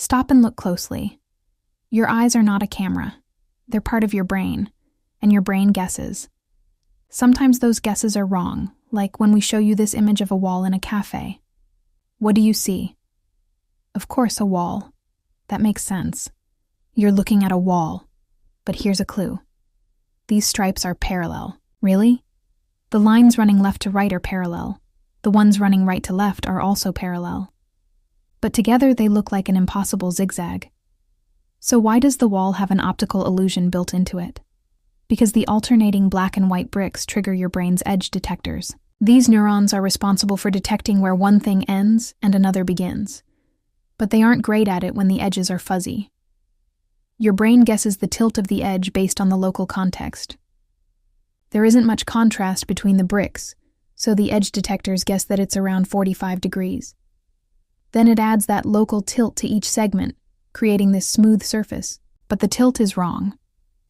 Stop and look closely. Your eyes are not a camera. They're part of your brain, and your brain guesses. Sometimes those guesses are wrong, like when we show you this image of a wall in a cafe. What do you see? Of course, a wall. That makes sense. You're looking at a wall. But here's a clue. These stripes are parallel. Really? The lines running left to right are parallel. The ones running right to left are also parallel. But together they look like an impossible zigzag. So why does the wall have an optical illusion built into it? Because the alternating black and white bricks trigger your brain's edge detectors. These neurons are responsible for detecting where one thing ends and another begins. But they aren't great at it when the edges are fuzzy. Your brain guesses the tilt of the edge based on the local context. There isn't much contrast between the bricks, so the edge detectors guess that it's around 45 degrees. Then it adds that local tilt to each segment, creating this smooth surface. But the tilt is wrong,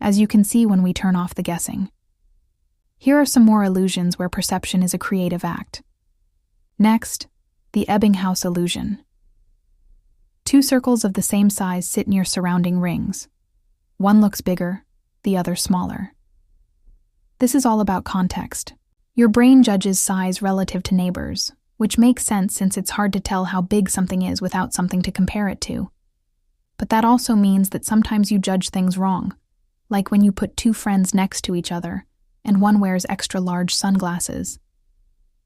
as you can see when we turn off the guessing. Here are some more illusions where perception is a creative act. Next, the Ebbinghaus illusion. Two circles of the same size sit near surrounding rings. One looks bigger, the other smaller. This is all about context. Your brain judges size relative to neighbors, which makes sense since it's hard to tell how big something is without something to compare it to. But that also means that sometimes you judge things wrong, like when you put two friends next to each other, and one wears extra large sunglasses.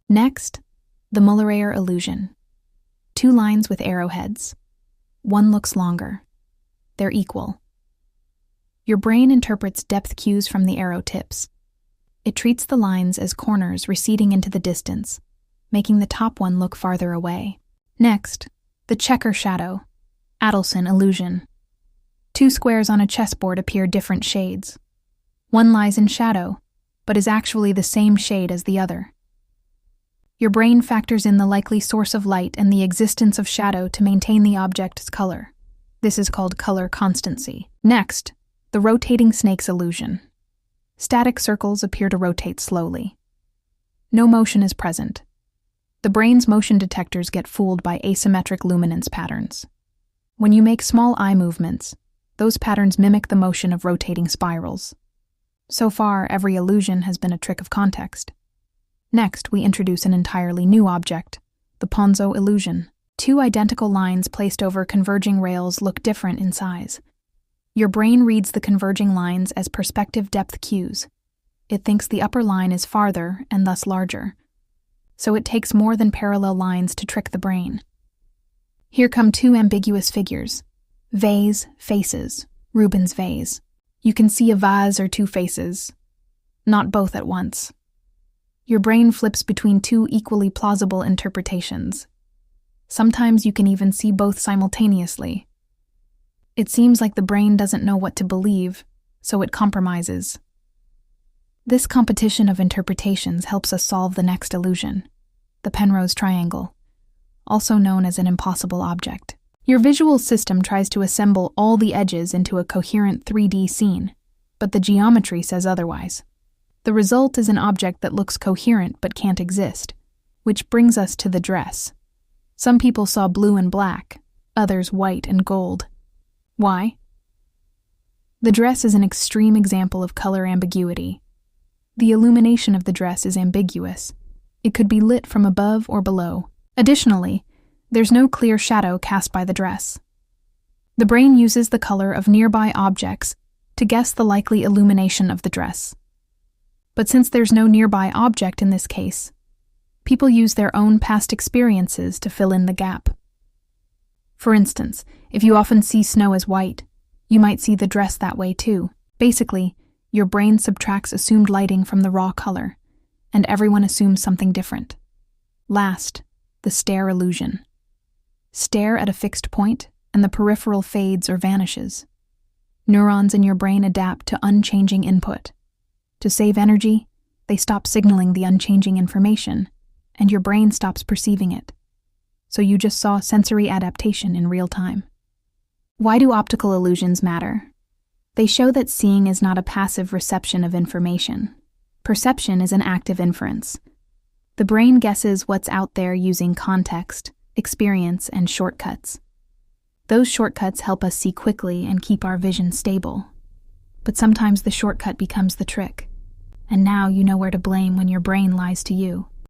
Next, the Mullerayer illusion. Two lines with arrowheads. One looks longer. They're equal. Your brain interprets depth cues from the arrow tips. It treats the lines as corners receding into the distance, making the top one look farther away. Next, the checker shadow, Adelson illusion. Two squares on a chessboard appear different shades. One lies in shadow, but is actually the same shade as the other. Your brain factors in the likely source of light and the existence of shadow to maintain the object's color. This is called color constancy. Next, the rotating snakes illusion. Static circles appear to rotate slowly. No motion is present. The brain's motion detectors get fooled by asymmetric luminance patterns. When you make small eye movements, those patterns mimic the motion of rotating spirals. So far, every illusion has been a trick of context. Next, we introduce an entirely new object, the Ponzo illusion. Two identical lines placed over converging rails look different in size. Your brain reads the converging lines as perspective depth cues. It thinks the upper line is farther and thus larger. So it takes more than parallel lines to trick the brain. Here come two ambiguous figures. Vase, faces, Rubens' vase. You can see a vase or two faces, not both at once. Your brain flips between two equally plausible interpretations. Sometimes you can even see both simultaneously. It seems like the brain doesn't know what to believe, so it compromises. This competition of interpretations helps us solve the next illusion, the Penrose triangle, also known as an impossible object. Your visual system tries to assemble all the edges into a coherent 3D scene, but the geometry says otherwise. The result is an object that looks coherent but can't exist, which brings us to the dress. Some people saw blue and black, others white and gold. Why? The dress is an extreme example of color ambiguity. The illumination of the dress is ambiguous. It could be lit from above or below. Additionally, there's no clear shadow cast by the dress. The brain uses the color of nearby objects to guess the likely illumination of the dress. But since there's no nearby object in this case, people use their own past experiences to fill in the gap. For instance, if you often see snow as white, you might see the dress that way too. Basically, your brain subtracts assumed lighting from the raw color, and everyone assumes something different. Last, the stare illusion. Stare at a fixed point, and the peripheral fades or vanishes. Neurons in your brain adapt to unchanging input. To save energy, they stop signaling the unchanging information, and your brain stops perceiving it. So you just saw sensory adaptation in real time. Why do optical illusions matter? They show that seeing is not a passive reception of information. Perception is an active inference. The brain guesses what's out there using context, experience, and shortcuts. Those shortcuts help us see quickly and keep our vision stable. But sometimes the shortcut becomes the trick. And now you know where to blame when your brain lies to you.